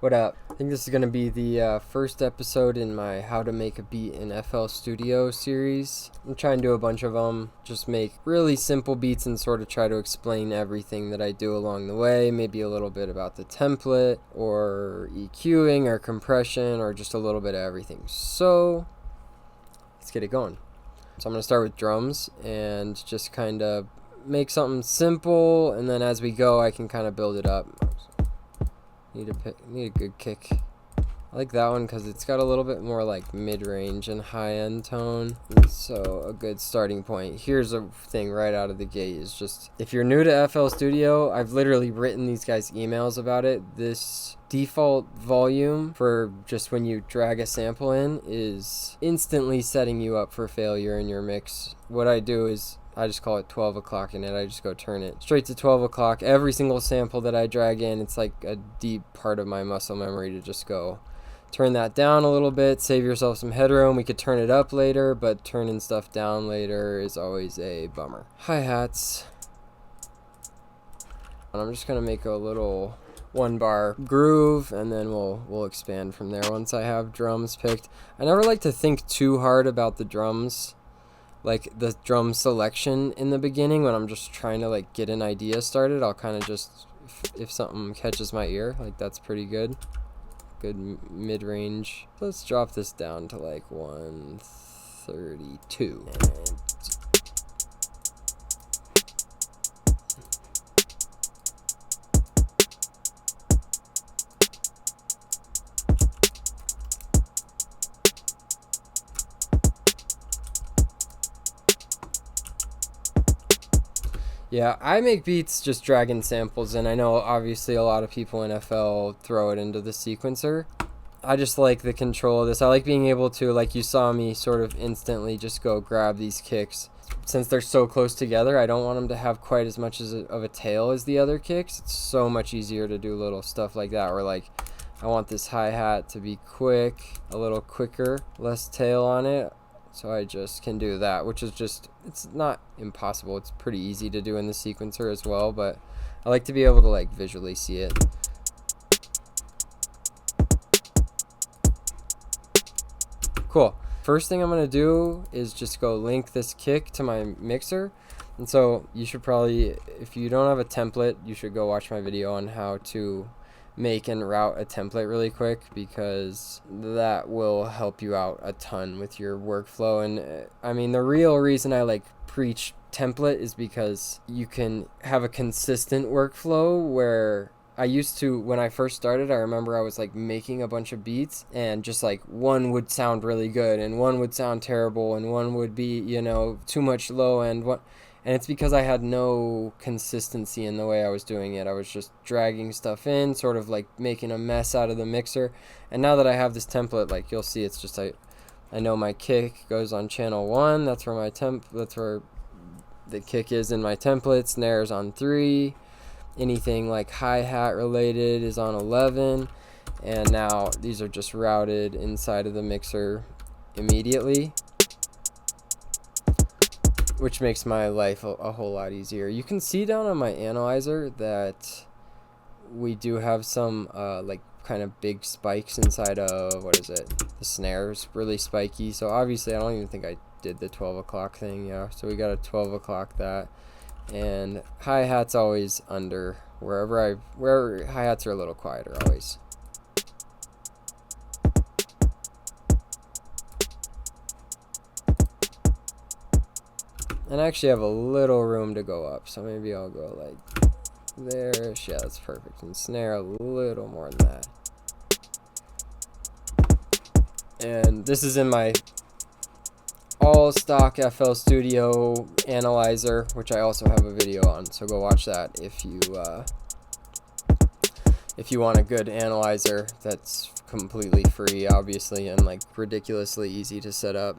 What up? I think this is going to be the first episode in my How to Make a Beat in FL Studio series. I'm trying to do a bunch of them, just make really simple beats and sort of try to explain everything that I do along the way. Maybe a little bit about the template, or EQing, or compression, or just a little bit of everything. So, let's get it going. So I'm going to start with drums and just kind of make something simple, and then as we go I can kind of build it up. Need a good kick. I like that one because it's got a little bit more like mid-range and high-end tone. So a good starting point. Here's a thing right out of the gate is just, if you're new to FL Studio, I've literally written these guys emails about it. This default volume for just when you drag a sample in is instantly setting you up for failure in your mix. What I do is I just call it 12 o'clock in it. I just go turn it straight to 12 o'clock. Every single sample that I drag in, it's like a deep part of my muscle memory to just go turn that down a little bit, save yourself some headroom. We could turn it up later, but turning stuff down later is always a bummer. Hi-hats. And I'm just gonna make a little 1-bar groove, and then we'll expand from there once I have drums picked. I never like to think too hard about the drums, like the drum selection in the beginning. When I'm just trying to like get an idea started, I'll kind of just, if something catches my ear, like that's pretty good mid-range. Let's drop this down to like 132. Yeah, I make beats just dragging samples in. I know obviously a lot of people in FL throw it into the sequencer. I just like the control of this. I like being able to, like you saw me sort of instantly just go grab these kicks. Since they're so close together, I don't want them to have quite as much of a tail as the other kicks. It's so much easier to do little stuff like that, where like I want this hi-hat to be quick, a little quicker, less tail on it. So I just can do that, which is just, it's not impossible. It's pretty easy to do in the sequencer as well, but I like to be able to like visually see it. Cool. First thing I'm going to do is just go link this kick to my mixer. And so you should probably, if you don't have a template, you should go watch my video on how to make and route a template really quick, because that will help you out a ton with your workflow. And I mean, the real reason I like preach template is because you can have a consistent workflow. Where I used to, when I first started, I remember I was like making a bunch of beats, and just like one would sound really good and one would sound terrible and one would be, you know, too much low end. And it's because I had no consistency in the way I was doing it. I was just dragging stuff in, sort of like making a mess out of the mixer. And now that I have this template, like you'll see, it's just I know my kick goes on channel 1. That's where that's where the kick is in my template. Snares on 3. Anything like hi-hat related is on 11. And now these are just routed inside of the mixer immediately, which makes my life a whole lot easier. You can see down on my analyzer that we do have some like kind of big spikes inside of, what is it? The snare's really spiky. So obviously I don't even think I did the 12 o'clock thing. Yeah, so we got a 12 o'clock that. And hi-hat's always under, where hi-hats are a little quieter always. And I actually have a little room to go up, so maybe I'll go like there. Yeah, that's perfect. And snare a little more than that. And this is in my all stock FL Studio analyzer, which I also have a video on, so go watch that if you want a good analyzer that's completely free, obviously, and like ridiculously easy to set up.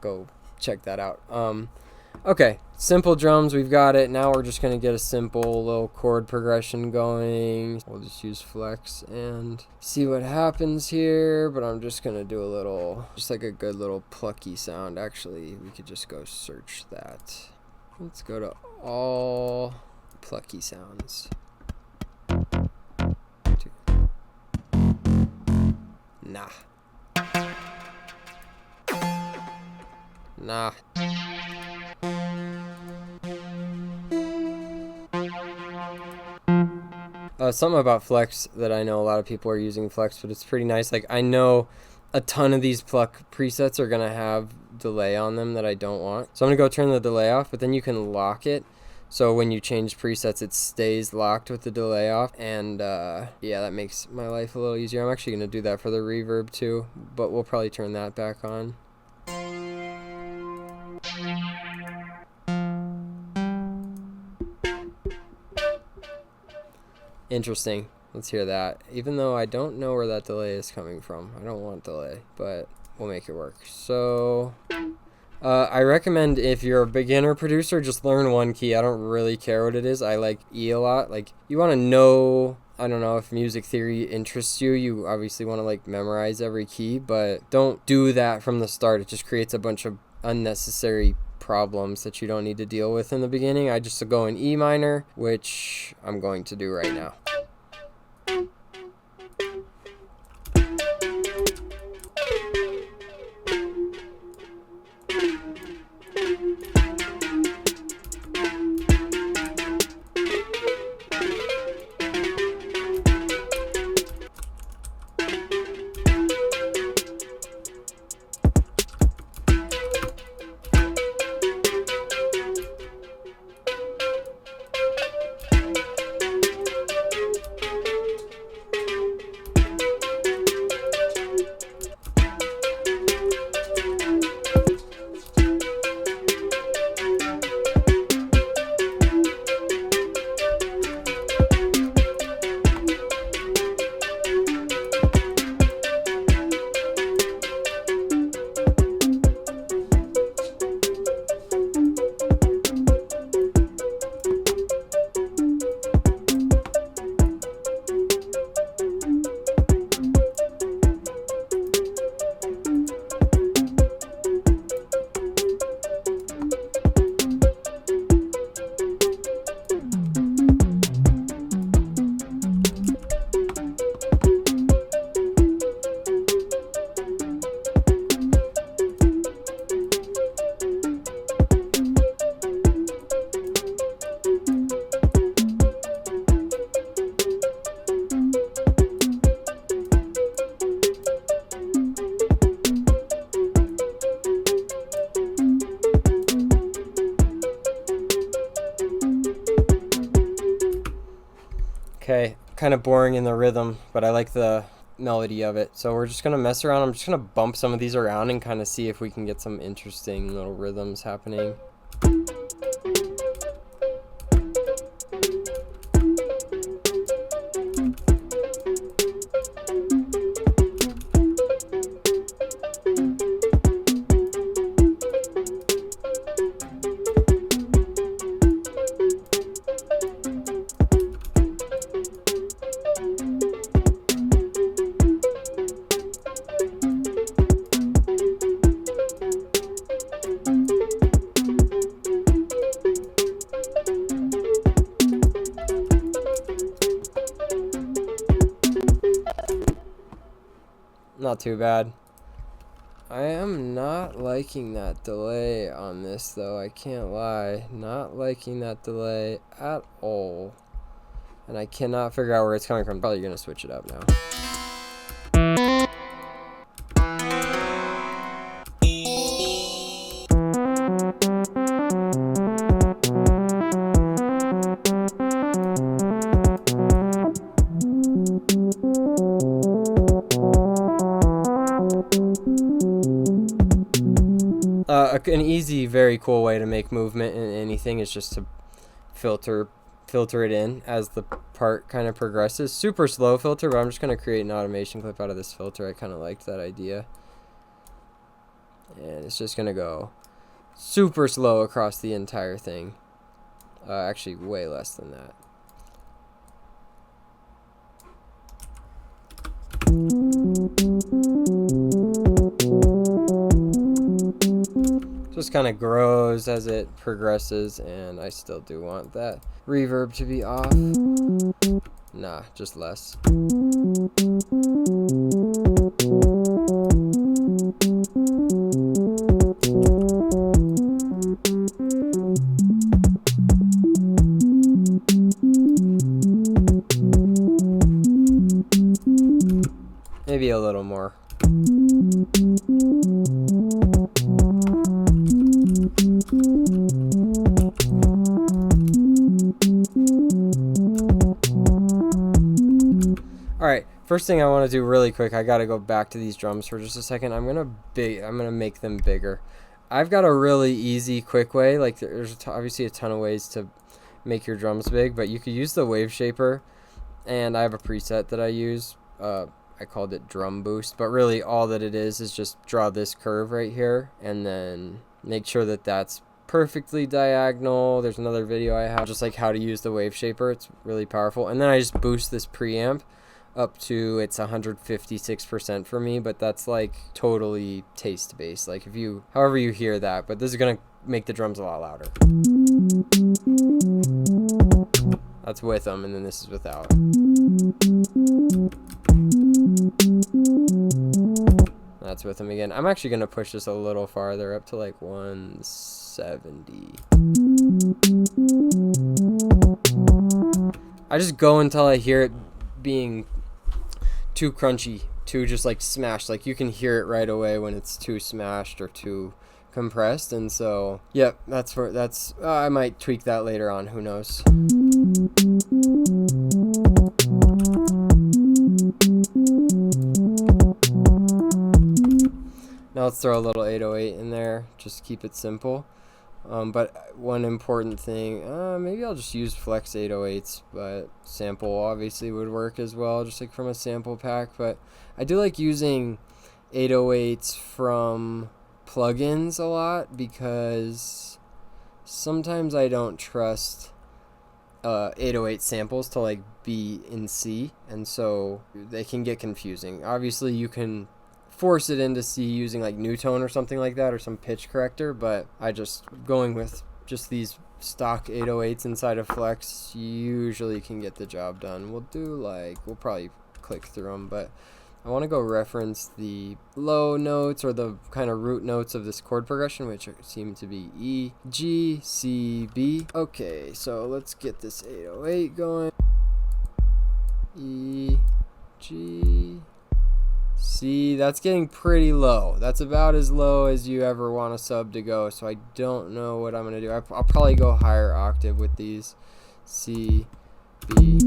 Go check that out. Okay, simple drums, we've got it. Now we're just going to get a simple little chord progression going. We'll just use flex and see what happens here, but I'm just going to do a little, just like a good little plucky sound. Actually, we could just go search that. Let's go to all plucky sounds. 2. Nah. Nah. Something about Flex that I know a lot of people are using Flex, but it's pretty nice. Like, I know a ton of these pluck presets are going to have delay on them that I don't want. So I'm going to go turn the delay off, but then you can lock it. So when you change presets, it stays locked with the delay off. And yeah, that makes my life a little easier. I'm actually going to do that for the reverb too, but we'll probably turn that back on. Interesting. Let's hear that. Even though I don't know where that delay is coming from. I don't want delay, but we'll make it work. So I recommend if you're a beginner producer, just learn one key. I don't really care what it is. I like E a lot. Like, you want to know, I don't know, if music theory interests you, you obviously want to like memorize every key, but don't do that from the start. It just creates a bunch of unnecessary problems that you don't need to deal with in the beginning. I just go in E minor, which I'm going to do right now. Okay, kind of boring in the rhythm, but I like the melody of it. So we're just going to mess around. I'm just going to bump some of these around and kind of see if we can get some interesting little rhythms happening. Not too bad. I am not liking that delay on this though, I can't lie. Not liking that delay at all. And I cannot figure out where it's coming from. Probably gonna switch it up now. An easy, very cool way to make movement in anything is just to filter it in as the part kind of progresses. Super slow filter, but I'm just going to create an automation clip out of this filter. I kind of liked that idea. And it's just going to go super slow across the entire thing. Actually, way less than that. Just kind of grows as it progresses, and I still do want that reverb to be off. Nah, just less. Maybe a little more. Alright, first thing I want to do really quick, I gotta go back to these drums for just a second. I'm gonna make them bigger. I've got a really easy, quick way. Like, there's obviously a ton of ways to make your drums big, but you could use the wave shaper, and I have a preset that I use. I called it drum boost, but really all that it is just draw this curve right here, and then make sure that that's perfectly diagonal. There's another video I have just like how to use the wave shaper. It's really powerful. And then I just boost this preamp up to, it's 156% for me, but that's like totally taste based, like if you, however you hear that, but this is gonna make the drums a lot louder. That's with them, and then this is without. That's with them again. I'm actually gonna push this a little farther, up to like 170. I just go until I hear it being too crunchy, too just like smashed. Like you can hear it right away when it's too smashed or too compressed. And so, yep, that's for I might tweak that later on, who knows. Now let's throw a little 808 in there, just keep it simple. But one important thing, maybe I'll just use flex 808s, but sample obviously would work as well, just like from a sample pack. But I do like using 808s from plugins a lot, because sometimes I don't trust 808 samples to like be in C, and so they can get confusing. Obviously you can force it into C using like Newtone or something like that, or some pitch corrector, but I just going with just these stock 808s inside of Flex usually can get the job done. We'll probably click through them, but I want to go reference the low notes, or the kind of root notes of this chord progression, which seem to be E, G, C, B. Okay, so let's get this 808 going. E, G, C. That's getting pretty low. That's about as low as you ever want a sub to go, so I don't know what I'm going to do. I'll probably go higher octave with these. C, B.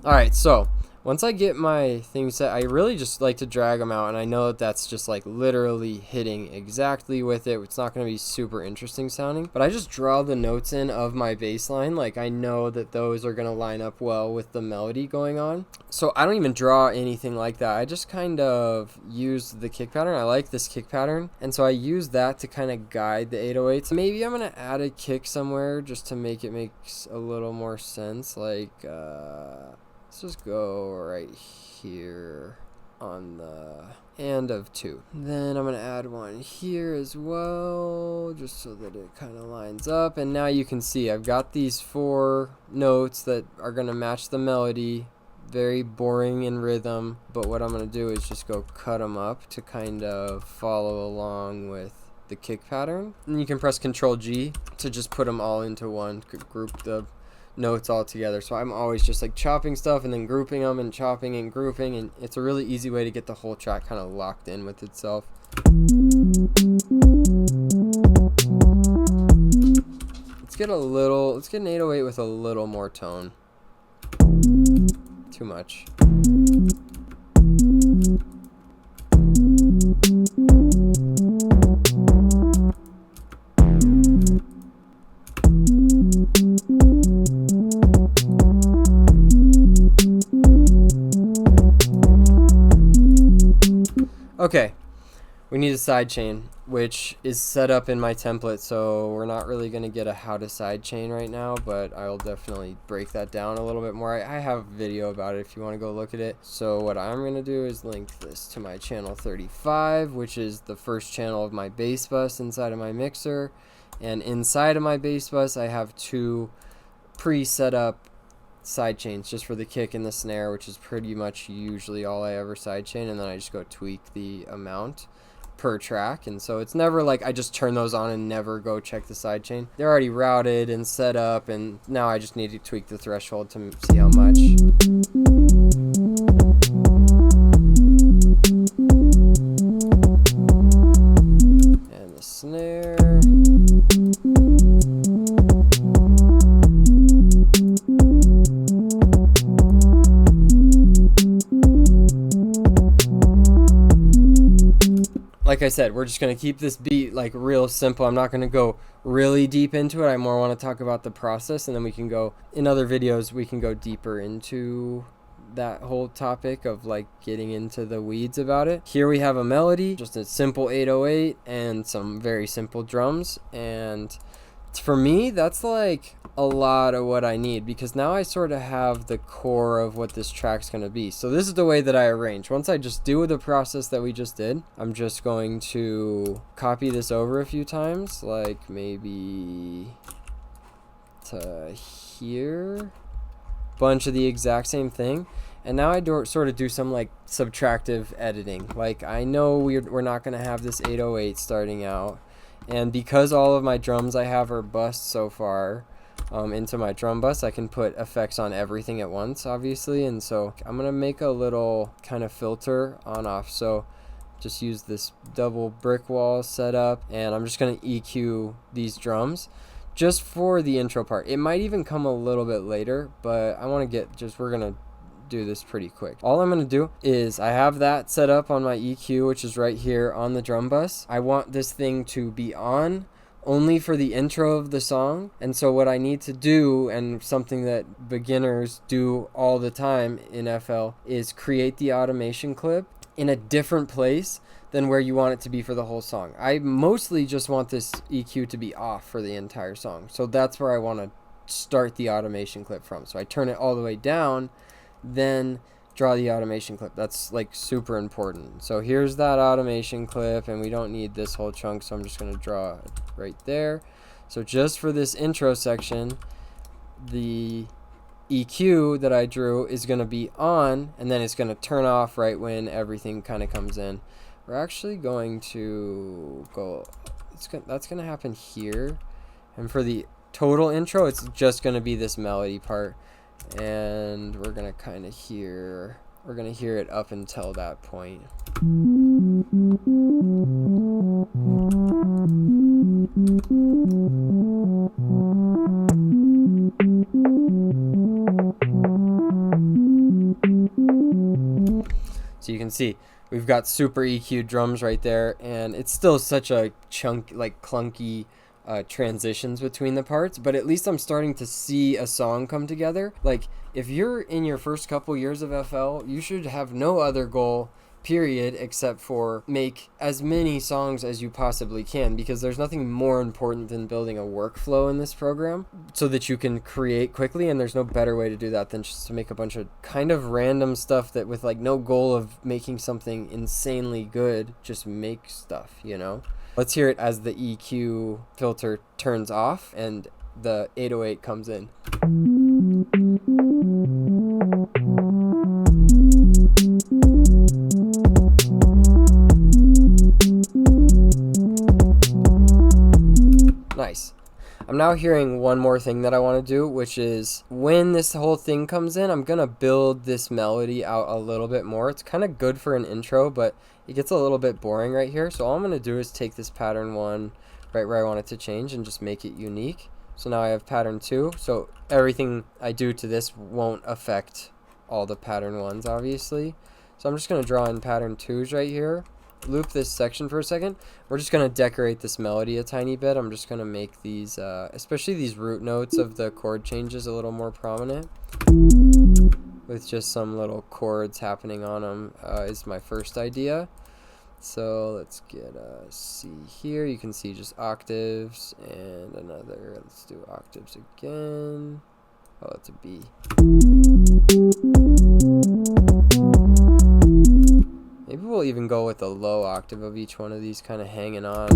Alright, so once I get my things set, I really just like to drag them out, and I know that that's just like literally hitting exactly with it. It's not going to be super interesting sounding, but I just draw the notes in of my bass line. Like I know that those are going to line up well with the melody going on. So I don't even draw anything like that. I just kind of use the kick pattern. I like this kick pattern, and so I use that to kind of guide the 808s. Maybe I'm going to add a kick somewhere just to make it make a little more sense. Like, let's just go right here on the end of 2. Then I'm going to add one here as well, just so that it kind of lines up. And now you can see I've got these 4 notes that are going to match the melody. Very boring in rhythm, but what I'm going to do is just go cut them up to kind of follow along with the kick pattern. And you can press Ctrl G to just put them all into one, group the notes all together. So I'm always just like chopping stuff and then grouping them and chopping and grouping, and it's a really easy way to get the whole track kind of locked in with itself. Let's get an 808 with a little more tone. Too much. Okay, we need a sidechain, which is set up in my template, so we're not really going to get a how to sidechain right now, but I'll definitely break that down a little bit more. I have a video about it if you want to go look at it. So what I'm going to do is link this to my channel 35, which is the first channel of my bass bus inside of my mixer, and inside of my bass bus I have 2 pre-set up sidechains just for the kick and the snare, which is pretty much usually all I ever sidechain, and then I just go tweak the amount per track, and so it's never like I just turn those on and never go check the sidechain. They're already routed and set up, and now I just need to tweak the threshold to see how much. And the snare. Like I said, we're just going to keep this beat like real simple. I'm not going to go really deep into it. I more want to talk about the process, and then we can go, in other videos, we can go deeper into that whole topic of like getting into the weeds about it. Here we have a melody, just a simple 808 and some very simple drums, and for me that's like a lot of what I need, because now I sort of have the core of what this track's going to be. So this is the way that I arrange. Once I just do the process that we just did, I'm just going to copy this over a few times, like maybe to here, bunch of the exact same thing. And now I sort of do some like subtractive editing. Like I know we're not going to have this 808 starting out, and because all of my drums I have are bussed so far into my drum bus, I can put effects on everything at once, obviously. And so I'm going to make a little kind of filter on off. So just use this double brick wall setup, and I'm just going to EQ these drums just for the intro part. It might even come a little bit later, but I want to we're going to do this pretty quick. All I'm going to do is I have that set up on my EQ, which is right here on the drum bus. I want this thing to be on only for the intro of the song. And so what I need to do, and something that beginners do all the time in FL, is create the automation clip in a different place than where you want it to be for the whole song. I mostly just want this EQ to be off for the entire song. So that's where I want to start the automation clip from. So I turn it all the way down, then draw the automation clip. That's like super important. So here's that automation clip, and we don't need this whole chunk, so I'm just going to draw it right there. So just for this intro section, the EQ that I drew is going to be on, and then it's going to turn off right when everything kind of comes in. We're actually going to go, that's going to happen here, and for the total intro it's just going to be this melody part, and we're going to kind of hear it up until that point. So you can see we've got super EQ drums right there, and it's still such a clunky transitions between the parts, but at least I'm starting to see a song come together. Like if you're in your first couple years of FL, you should have no other goal, period, except for make as many songs as you possibly can, because there's nothing more important than building a workflow in this program so that you can create quickly, and there's no better way to do that than just to make a bunch of kind of random stuff that with like no goal of making something insanely good, just make stuff, you know? Let's hear it as the EQ filter turns off and the 808 comes in. Nice. I'm now hearing one more thing that I want to do, which is when this whole thing comes in, I'm going to build this melody out a little bit more. It's kind of good for an intro, but it gets a little bit boring right here. So all I'm going to do is take this pattern 1 right where I want it to change and just make it unique. So now I have pattern 2. So everything I do to this won't affect all the pattern 1s, obviously. So I'm just going to draw in pattern 2s right here. Loop this section for a second. We're just going to decorate this melody a tiny bit. I'm just going to make these, especially these root notes of the chord changes, a little more prominent, with just some little chords happening on them is my first idea. So let's get a C here. You can see just octaves and another. Let's do octaves again. Oh, that's a B. Maybe we'll even go with a low octave of each one of these, kind of hanging on.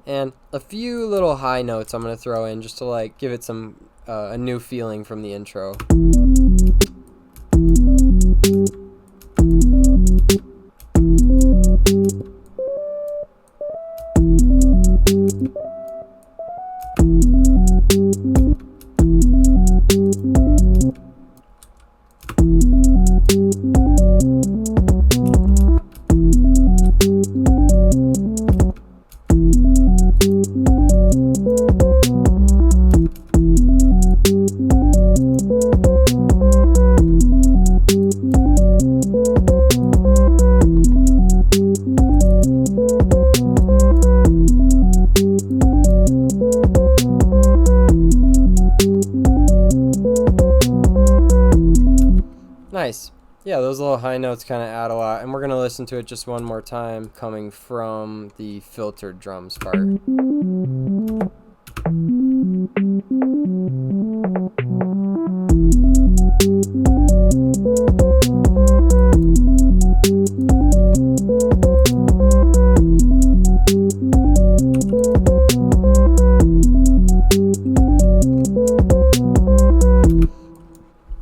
And few little high notes I'm going to throw in just to like give it some a new feeling from the intro. Nice. Yeah, those little high notes kind of add a lot. And we're going to listen to it just one more time, coming from the filtered drums part.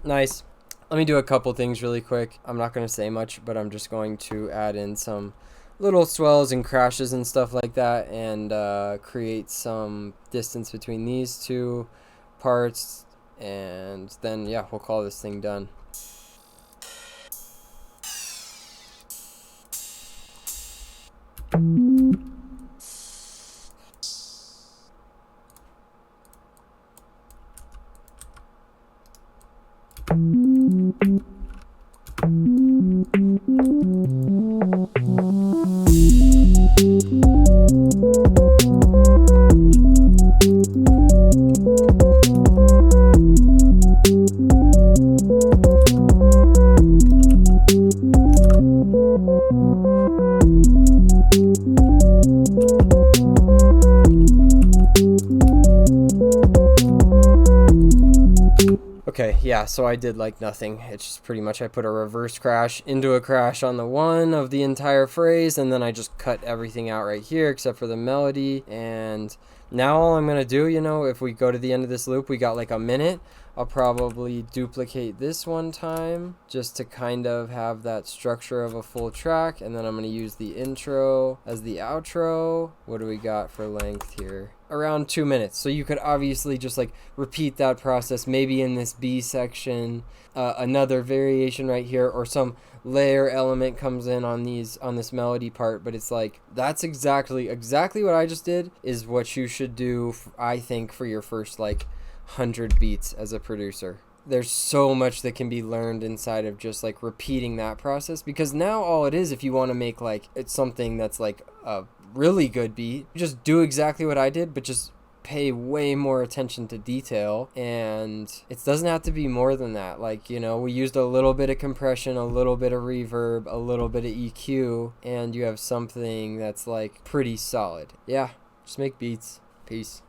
Nice. Let me do a couple things really quick. I'm not going to say much, but I'm just going to add in some little swells and crashes and stuff like that, and create some distance between these two parts, and then yeah, we'll call this thing done. Okay, yeah, so I did like nothing. It's just pretty much I put a reverse crash into a crash on the one of the entire phrase, and then I just cut everything out right here except for the melody. And now all I'm going to do, you know, if we go to the end of this loop, we got like a minute. I'll probably duplicate this one time just to kind of have that structure of a full track, and then I'm going to use the intro as the outro. What do we got for length here? Around 2 minutes. So you could obviously just like repeat that process, maybe in this B section, another variation right here, or some layer element comes in on this melody part. But it's like, that's exactly what I just did is what you should do, I think, for your first like 100 beats as a producer. There's so much that can be learned inside of just like repeating that process, because now all it is, if you want to make like it's something that's like a really good beat, just do exactly what I did, but just pay way more attention to detail. And it doesn't have to be more than that. Like, you know, we used a little bit of compression, a little bit of reverb, a little bit of EQ, and you have something that's like pretty solid. Yeah, just make beats. Peace.